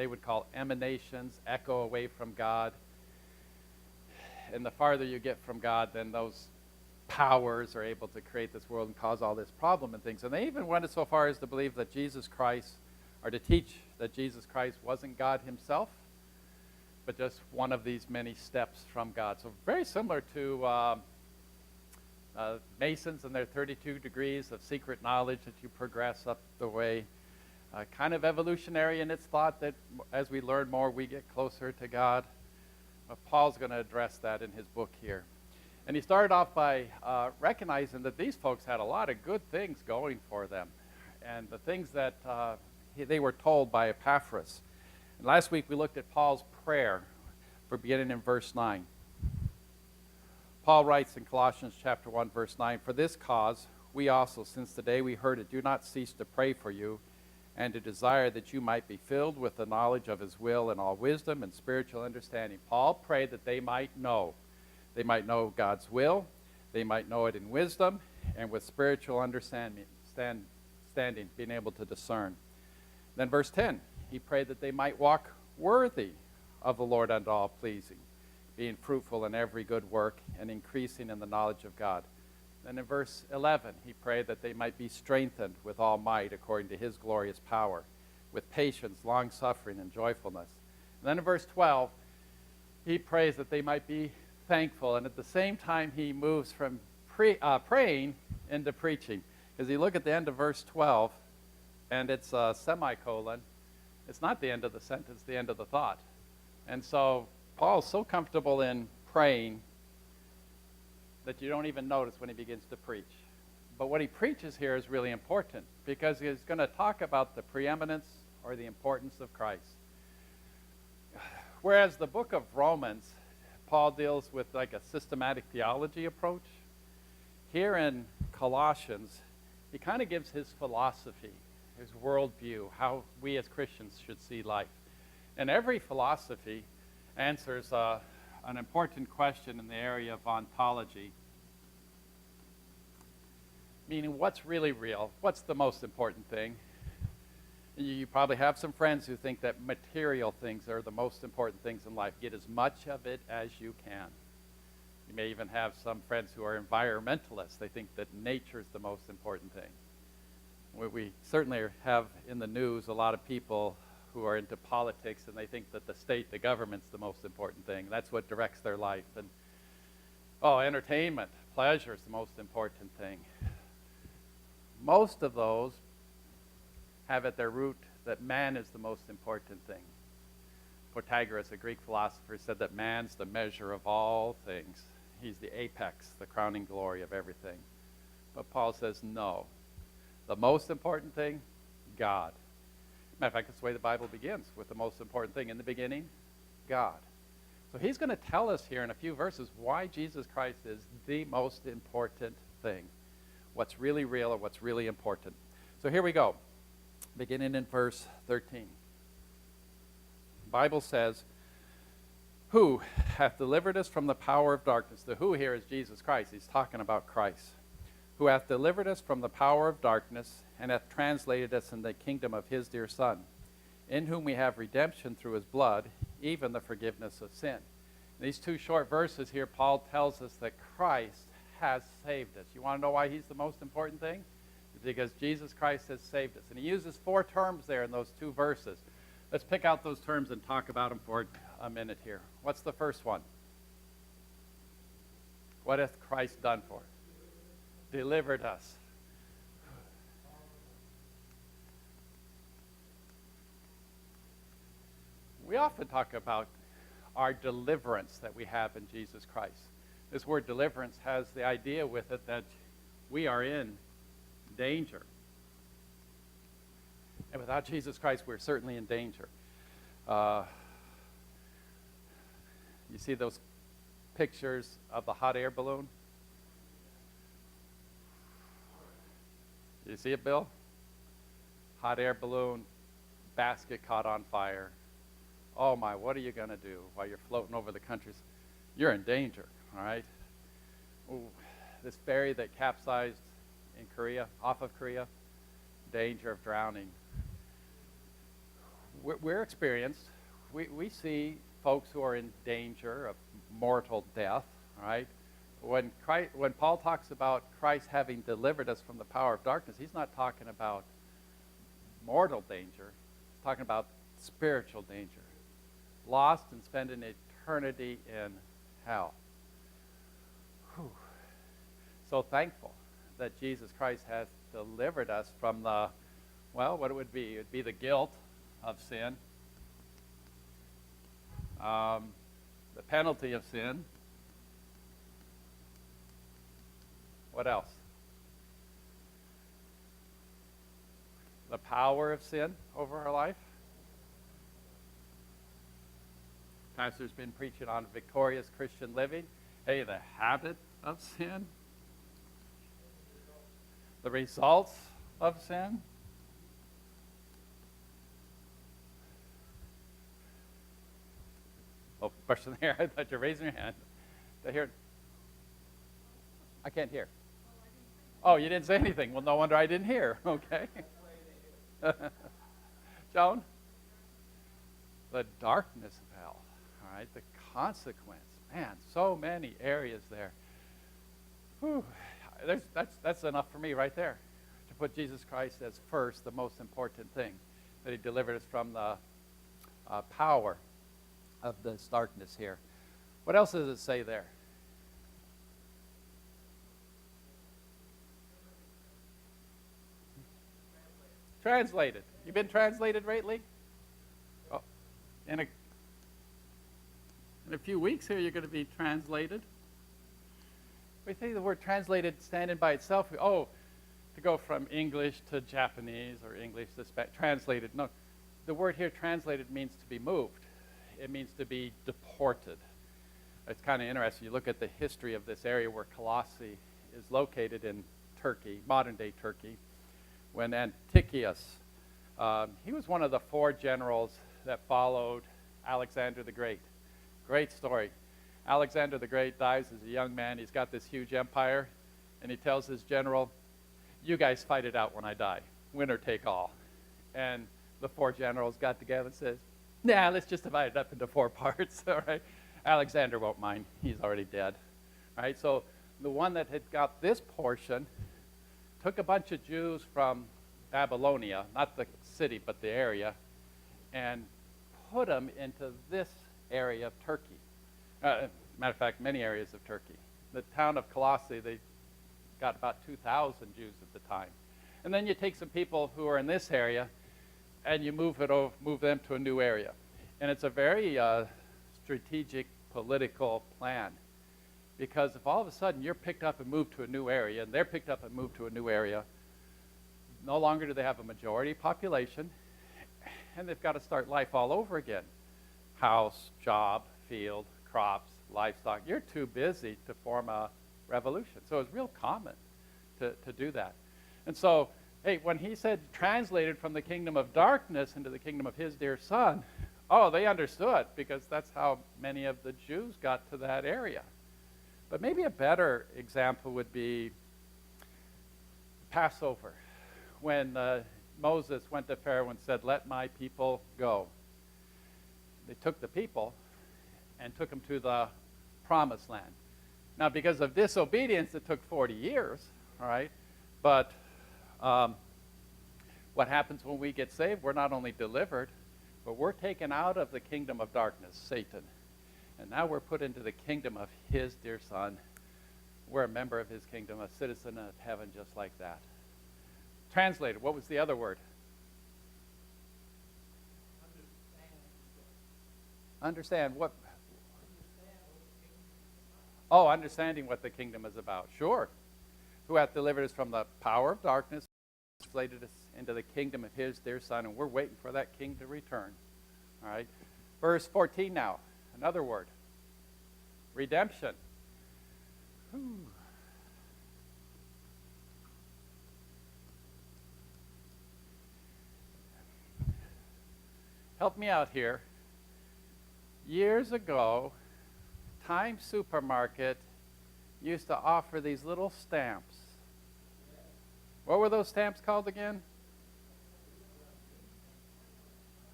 they would call emanations, echo away from God. And the farther you get from God, then those powers are able to create this world and cause all this problem and things. And they even went so far as to believe that Jesus Christ, or to teach that Jesus Christ wasn't God himself, but just one of these many steps from God. So very similar to Masons and their 32 degrees of secret knowledge that you progress up the way. Kind of evolutionary in its thought that as we learn more, we get closer to God. Paul's going to address that in his book here. And he started off by recognizing that these folks had a lot of good things going for them, and the things that they were told by Epaphras. And last week we looked at Paul's prayer, for beginning in verse 9. Paul writes in Colossians chapter 1, verse 9, "For this cause we also, since the day we heard it, do not cease to pray for you, and to desire that you might be filled with the knowledge of his will and all wisdom and spiritual understanding." Paul prayed that they might know. They might know God's will, they might know it in wisdom, and with spiritual understanding, being able to discern. Then verse 10, he prayed that they might walk worthy of the Lord unto all pleasing, being fruitful in every good work and increasing in the knowledge of God. Then in verse 11, he prayed that they might be strengthened with all might according to his glorious power, with patience, long-suffering, and joyfulness. And then in verse 12, he prays that they might be thankful. And at the same time, he moves from praying into preaching. As you look at the end of verse 12, and it's a semicolon, it's not the end of the sentence, the end of the thought. And so Paul's so comfortable in praying that you don't even notice when he begins to preach. But what he preaches here is really important, because he's going to talk about the preeminence or the importance of Christ. Whereas the book of Romans, Paul deals with like a systematic theology approach. Here in Colossians, he kind of gives his philosophy, his worldview, how we as Christians should see life. And every philosophy answers an important question in the area of ontology, meaning what's really real, what's the most important thing. You probably have some friends who think that material things are the most important things in life. Get as much of it as you can. You may even have some friends who are environmentalists. They think that nature is the most important thing. We certainly have in the news a lot of people who are into politics, and they think that the state, the government's the most important thing. That's what directs their life. And entertainment, pleasure is the most important thing. Most of those have at their root that man is the most important thing. Protagoras, a Greek philosopher, said that man's the measure of all things. He's the apex, the crowning glory of everything. But Paul says no. The most important thing, God. Matter of fact, that's the way the Bible begins, with the most important thing in the beginning, God. So he's going to tell us here in a few verses why Jesus Christ is the most important thing. What's really real or what's really important. So here we go, beginning in verse 13. The Bible says, "Who hath delivered us from the power of darkness?" The who here is Jesus Christ. He's talking about Christ. "Who hath delivered us from the power of darkness, and hath translated us in the kingdom of his dear Son, in whom we have redemption through his blood, even the forgiveness of sin." In these two short verses here, Paul tells us that Christ has saved us. You want to know why he's the most important thing? It's because Jesus Christ has saved us. And he uses four terms there in those two verses. Let's pick out those terms and talk about them for a minute here. What's the first one? What hath Christ done for us? Delivered us. We often talk about our deliverance that we have in Jesus Christ. This word deliverance has the idea with it that we are in danger. And without Jesus Christ, we're certainly in danger. You see those pictures of the hot air balloon? You see it, Bill? Hot air balloon, basket caught on fire. Oh my, what are you going to do while you're floating over the countries? You're in danger, all right? Ooh, this ferry that capsized in Korea, off of Korea, danger of drowning. we're experienced. We see folks who are in danger of mortal death, all right? When Paul talks about Christ having delivered us from the power of darkness, he's not talking about mortal danger. He's talking about spiritual danger. Lost and spending eternity in hell. Whew. So thankful that Jesus Christ has delivered us from the, well, what it would be? It would be the guilt of sin, the penalty of sin. What else? The power of sin over our life. Pastor's been preaching on victorious Christian living. Hey, the habit of sin. The results of sin. Oh, question there. I thought you were raising your hand. Did I hear? I can't hear. Oh, you didn't say anything. Well, no wonder I didn't hear. Okay. Joan? The darkness of hell. All right, the consequence. Man, so many areas there. Whew. That's enough for me right there. To put Jesus Christ as first, the most important thing. That he delivered us from the power of this darkness here. What else does it say there? Translated. You've been translated lately? Oh, in a few weeks here, you're going to be translated. We think the word translated standing by itself. Oh, to go from English to Japanese or English to Spanish. Translated. No, the word here translated means to be moved. It means to be deported. It's kind of interesting. You look at the history of this area where Colossae is located in Turkey, modern-day Turkey. When Antiochus, he was one of the 4 generals that followed Alexander the Great. Great story. Alexander the Great dies as a young man. He's got this huge empire, and he tells his general, you guys fight it out when I die. Winner take all. And the 4 generals got together and says, nah, let's just divide it up into 4 parts, all right? Alexander won't mind. He's already dead, all right? So the one that had got this portion took a bunch of Jews from Babylonia, not the city, but the area, and put them into this area of Turkey. Matter of fact, many areas of Turkey. The town of Colossae, they got about 2,000 Jews at the time. And then you take some people who are in this area, and you move them to a new area. And it's a very strategic political plan. Because if all of a sudden you're picked up and moved to a new area, and they're picked up and moved to a new area, no longer do they have a majority population, and they've got to start life all over again. House, job, field, crops, livestock. You're too busy to form a revolution. So it's real common to do that. And so, hey, when he said translated from the kingdom of darkness into the kingdom of his dear son, oh, they understood, because that's how many of the Jews got to that area. But maybe a better example would be Passover, when Moses went to Pharaoh and said, let my people go. They took the people and took them to the promised land. Now, because of disobedience, it took 40 years, all right? But what happens when we get saved? We're not only delivered, but we're taken out of the kingdom of darkness, Satan. And now we're put into the kingdom of his dear son. We're a member of his kingdom, a citizen of heaven just like that. Translated, what was the other word? Understand what? Oh, understanding what the kingdom is about. Sure. Who hath delivered us from the power of darkness, translated us into the kingdom of his dear son, and we're waiting for that king to return. All right. Verse 14 now. Another word. Redemption. Whew. Help me out here. Years ago, Times Supermarket used to offer these little stamps. What were those stamps called again?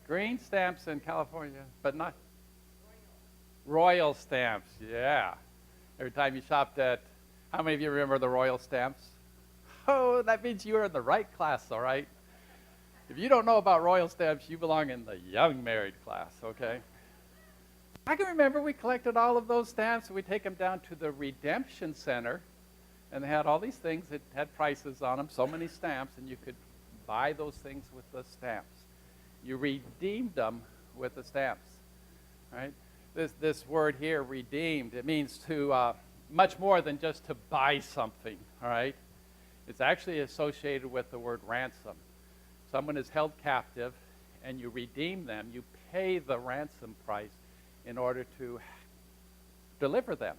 Green stamps in California, but not royal stamps. Yeah. Every time you shopped at, how many of you remember the royal stamps? Oh, that means you are in the right class, all right? If you don't know about royal stamps, you belong in the young married class, okay? I can remember we collected all of those stamps, and we take them down to the Redemption Center, and they had all these things that had prices on them, so many stamps, and you could buy those things with the stamps. You redeemed them with the stamps, right? This word here, redeemed, it means to much more than just to buy something, all right? It's actually associated with the word ransom. Someone is held captive, and you redeem them. You pay the ransom price in order to deliver them.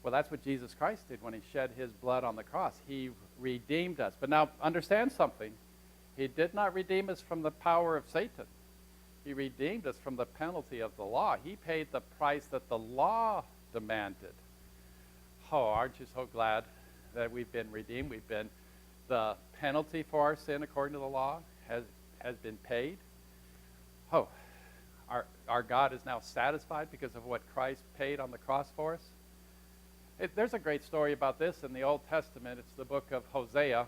Well, that's what Jesus Christ did when he shed his blood on the cross. He redeemed us. But now, understand something. He did not redeem us from the power of Satan. He redeemed us from the penalty of the law. He paid the price that the law demanded. Oh, aren't you so glad that we've been redeemed? The penalty for our sin, according to the law, has been paid. Oh, our God is now satisfied because of what Christ paid on the cross for us. There's a great story about this in the Old Testament. It's the book of Hosea.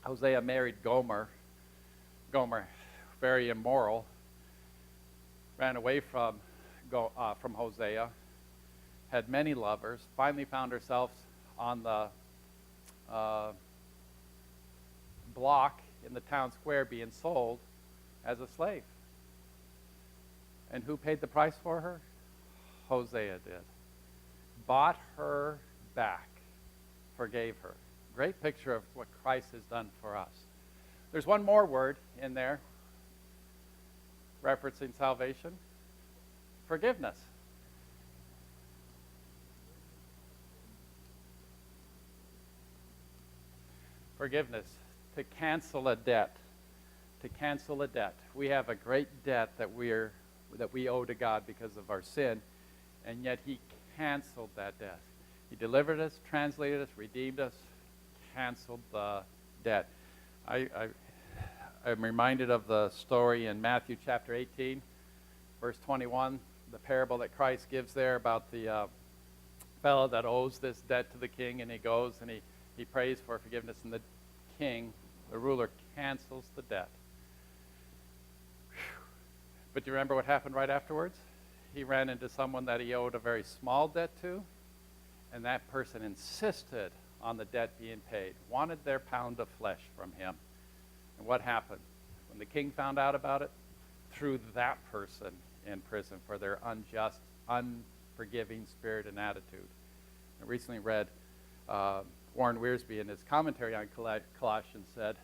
Hosea married Gomer. Gomer, very immoral, ran away from Hosea, had many lovers, finally found herself on the block in the town square being sold as a slave. And who paid the price for her? Hosea did. Bought her back, forgave her. Great picture of what Christ has done for us. There's one more word in there referencing salvation. Forgiveness. Forgiveness. To cancel a debt. To cancel a debt. We have a great debt that we owe to God because of our sin, and yet he canceled that debt. He delivered us, translated us, redeemed us, canceled the debt. I'm reminded of the story in Matthew chapter 18, verse 21, the parable that Christ gives there about the fellow that owes this debt to the king, and he goes and he prays for forgiveness, and the king, the ruler, cancels the debt. But do you remember what happened right afterwards? He ran into someone that he owed a very small debt to, and that person insisted on the debt being paid, wanted their pound of flesh from him. And what happened? When the king found out about it, threw that person in prison for their unjust, unforgiving spirit and attitude. I recently read Warren Wiersbe in his commentary on Colossians said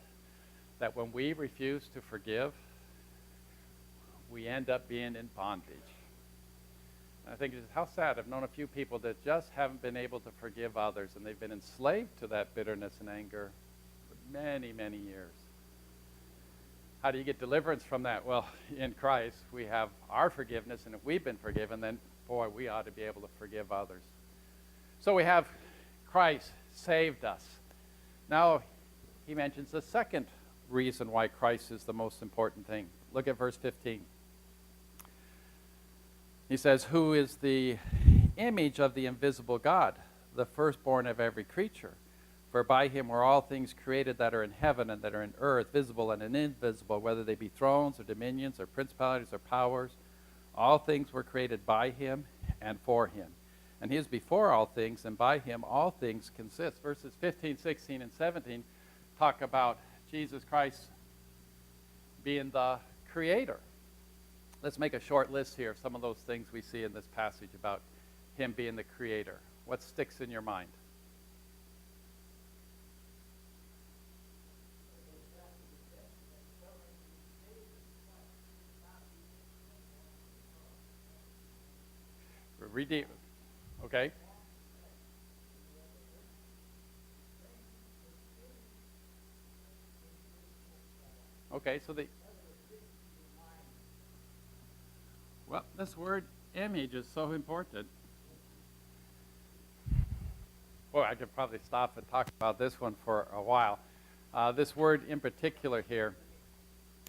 that when we refuse to forgive, we end up being in bondage. And I think it's how sad. I've known a few people that just haven't been able to forgive others, and they've been enslaved to that bitterness and anger for many, many years. How do you get deliverance from that? Well, in Christ, we have our forgiveness, and if we've been forgiven, then, boy, we ought to be able to forgive others. So we have Christ saved us. Now, he mentions the second reason why Christ is the most important thing. Look at verse 15. He says, who is the image of the invisible God, the firstborn of every creature? For by him were all things created that are in heaven and that are in earth, visible and invisible, whether they be thrones or dominions or principalities or powers. All things were created by him and for him. And he is before all things, and by him all things consist. Verses 15, 16, and 17 talk about Jesus Christ being the creator. Let's make a short list here of some of those things we see in this passage about him being the creator. What sticks in your mind? Redeem. Okay. Okay, so well, this word image is so important. Boy, I could probably stop and talk about this one for a while. This word in particular here,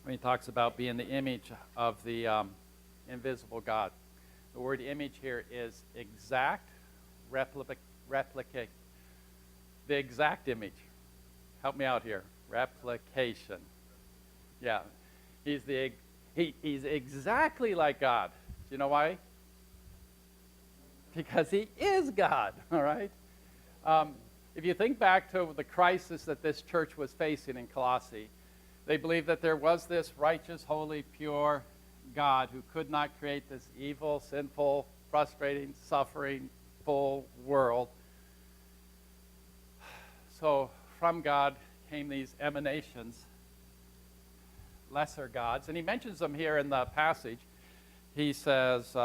when he talks about being the image of the invisible God. The word image here is exact, replicate. The exact image. Help me out here. Replication. Yeah. He's exactly like God. Do you know why? Because he is God, all right? If you think back to the crisis that this church was facing in Colossae, they believed that there was this righteous, holy, pure God who could not create this evil, sinful, frustrating, suffering, full world. So from God came these emanations, lesser gods, and he mentions them here in the passage. He says,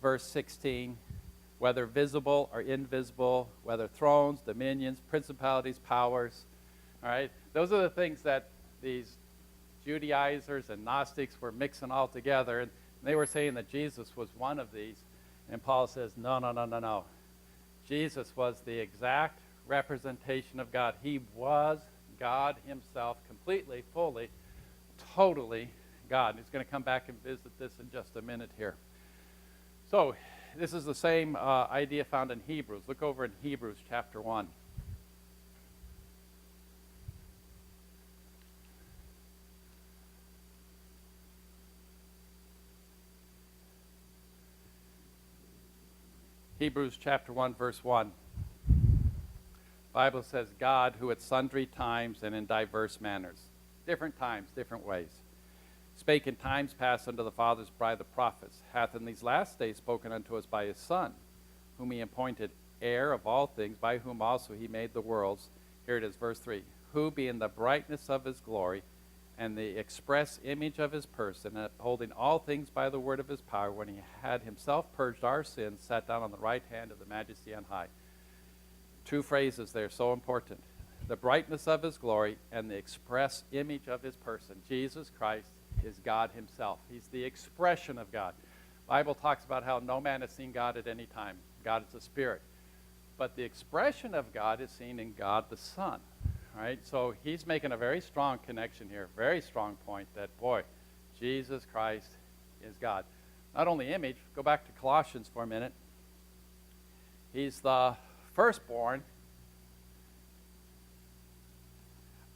verse 16, whether visible or invisible, whether thrones, dominions, principalities, powers. All right? Those are the things that these Judaizers and Gnostics were mixing all together, and they were saying that Jesus was one of these. And Paul says, no. Jesus was the exact representation of God. He was God himself, completely, fully, totally God. He's going to come back and visit this in just a minute here. So, this is the same idea found in Hebrews. Look over in Hebrews chapter 1. Hebrews chapter 1, verse 1. The Bible says, God, who at sundry times and in diverse manners, different times, different ways, spake in times past unto the fathers by the prophets, hath in these last days spoken unto us by his Son, whom he appointed heir of all things, by whom also he made the worlds. Here it is, verse 3. Who, being the brightness of his glory, and the express image of his person, and upholding all things by the word of his power, when he had himself purged our sins, sat down on the right hand of the Majesty on high. Two phrases there, so important. The brightness of his glory and the express image of his person. Jesus Christ is God himself. He's the expression of God. The Bible talks about how no man has seen God at any time. God is a spirit. But the expression of God is seen in God the Son. All right? So he's making a very strong connection here, very strong point that, boy, Jesus Christ is God. Not only image, go back to Colossians for a minute. He's the firstborn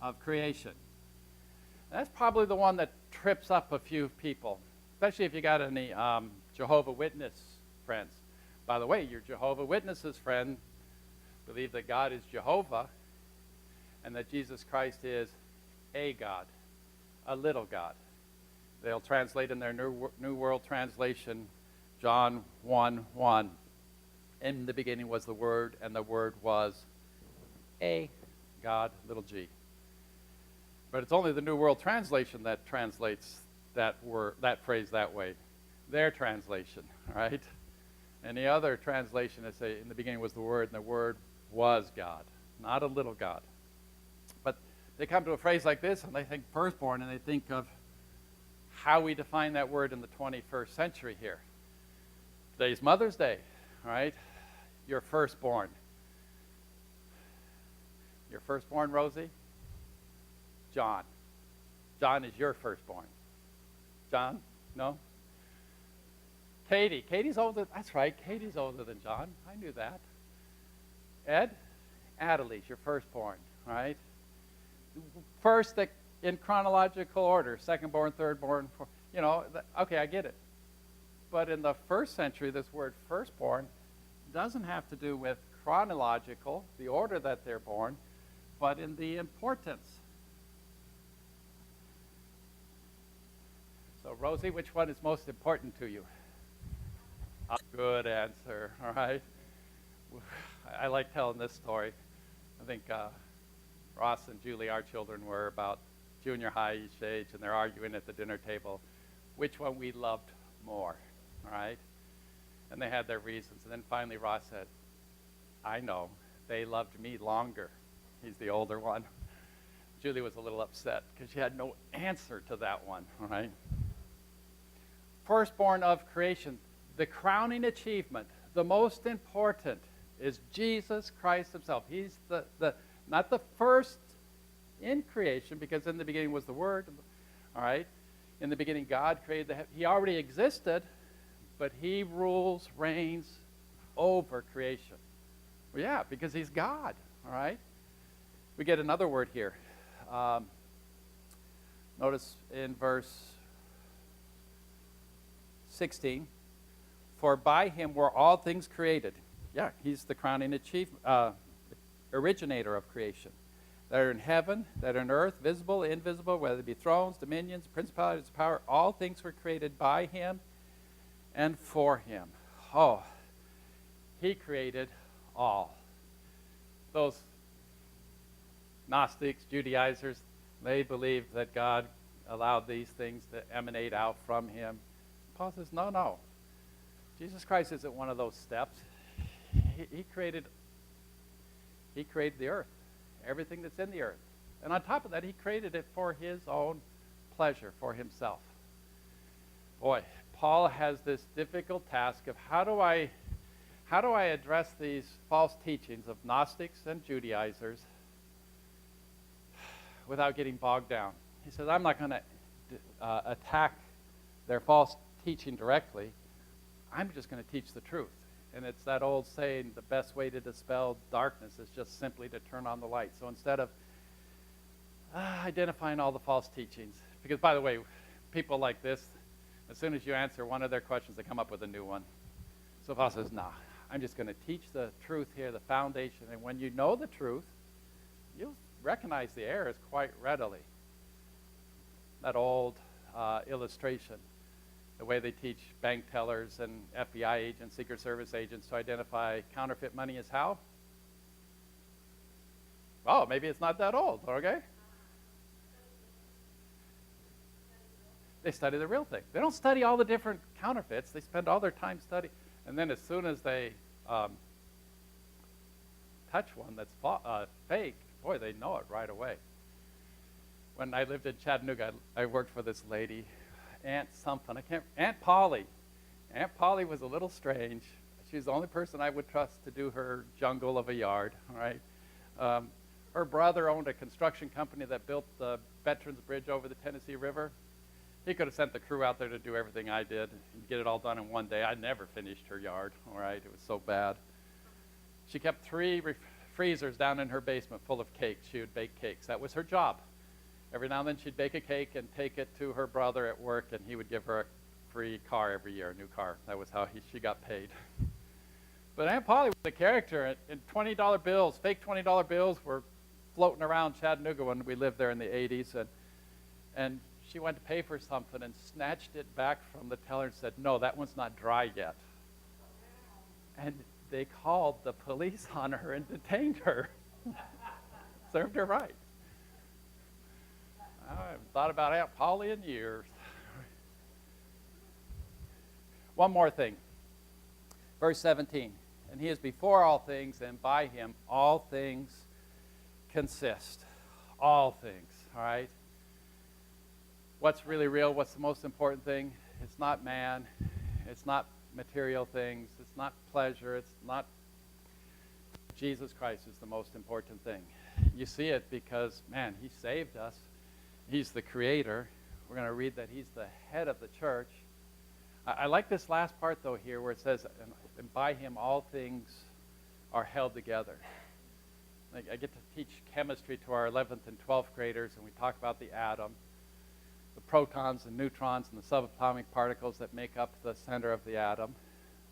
of creation. That's probably the one that trips up a few people, especially if you got any Jehovah Witness friends. By the way, your Jehovah Witnesses friend believe that God is Jehovah and that Jesus Christ is a God, a little God. They'll translate in their New World Translation, John 1:1. In the beginning was the Word, and the Word was a God, little g. But it's only the New World Translation that translates that word, that phrase that way. Their translation, right? Any other translation that say, in the beginning was the Word, and the Word was God, not a little God. But they come to a phrase like this, and they think firstborn, and they think of how we define that word in the 21st century here. Today's Mother's Day, right? Your firstborn. Your firstborn, Rosie? John. John is your firstborn. John? No? Katie. Katie's older. That's right. Katie's older than John. I knew that. Ed? Adelie's your firstborn, right? First in chronological order. Secondborn, thirdborn. You know, okay, I get it. But in the first century, this word firstborn doesn't have to do with chronological, the order that they're born, but in the importance. So, Rosie, which one is most important to you? Good answer, all right? I like telling this story. I think Ross and Julie, our children, were about junior high each age, and they're arguing at the dinner table which one we loved more, all right? And they had their reasons. And then finally Ross said, I know, they loved me longer. He's the older one. Julie was a little upset because she had no answer to that one, all right? Firstborn of creation, the crowning achievement, the most important is Jesus Christ himself. He's the not the first in creation, because in the beginning was the Word, all right? In the beginning, God created He already existed, but He rules, reigns over creation. Well, yeah, because He's God, all right? We get another word here. Notice in verse 16, for by Him were all things created. Yeah, He's the crowning originator of creation. That are in heaven, that are in earth, visible, invisible, whether it be thrones, dominions, principalities, power, all things were created by Him and for Him. Oh, He created all. Those Gnostics, Judaizers, they believed that God allowed these things to emanate out from Him. Paul says, no. Jesus Christ isn't one of those steps. He created the earth, everything that's in the earth. And on top of that, He created it for His own pleasure, for Himself. Boy, Paul has this difficult task of how do I address these false teachings of Gnostics and Judaizers without getting bogged down. He says, I'm not going to attack their false teaching directly. I'm just going to teach the truth. And it's that old saying, the best way to dispel darkness is just simply to turn on the light. So instead of identifying all the false teachings, because by the way, people like this, as soon as you answer one of their questions, they come up with a new one. So Paul says, no, I'm just going to teach the truth here, the foundation. And when you know the truth, you'll recognize the errors quite readily. That old illustration, the way they teach bank tellers and FBI agents, Secret Service agents to identify counterfeit money is how? Oh, maybe it's not that old, okay? They study the real thing. They don't study all the different counterfeits. They spend all their time studying. And then as soon as they touch one that's fake, boy, they know it right away. When I lived in Chattanooga, I worked for this lady, Aunt something. Aunt Polly. Aunt Polly was a little strange. She's the only person I would trust to do her jungle of a yard, all right? Her brother owned a construction company that built the Veterans Bridge over the Tennessee River. He could have sent the crew out there to do everything I did and get it all done in one day. I never finished her yard, all right? It was so bad. She kept 3 freezers down in her basement full of cakes. She would bake cakes. That was her job. Every now and then she'd bake a cake and take it to her brother at work, and he would give her a free car every year, a new car. That was how she got paid. But Aunt Polly was a character, and $20 bills, fake $20 bills were floating around Chattanooga when we lived there in the 80s. And she went to pay for something and snatched it back from the teller and said, no, that one's not dry yet. And they called the police on her and detained her. Served her right. I haven't thought about Aunt Polly in years. One more thing. Verse 17. And He is before all things, and by Him all things consist. All things, all right? What's really real? What's the most important thing? It's not man. It's not material things. It's not pleasure. It's not... Jesus Christ is the most important thing. You see it because, man, He saved us. He's the creator. We're going to read that He's the head of the church. I like this last part, though, here where it says, and by Him all things are held together. I get to teach chemistry to our 11th and 12th graders, and we talk about the atom, the protons and neutrons and the subatomic particles that make up the center of the atom,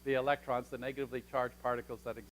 the electrons, the negatively charged particles that exist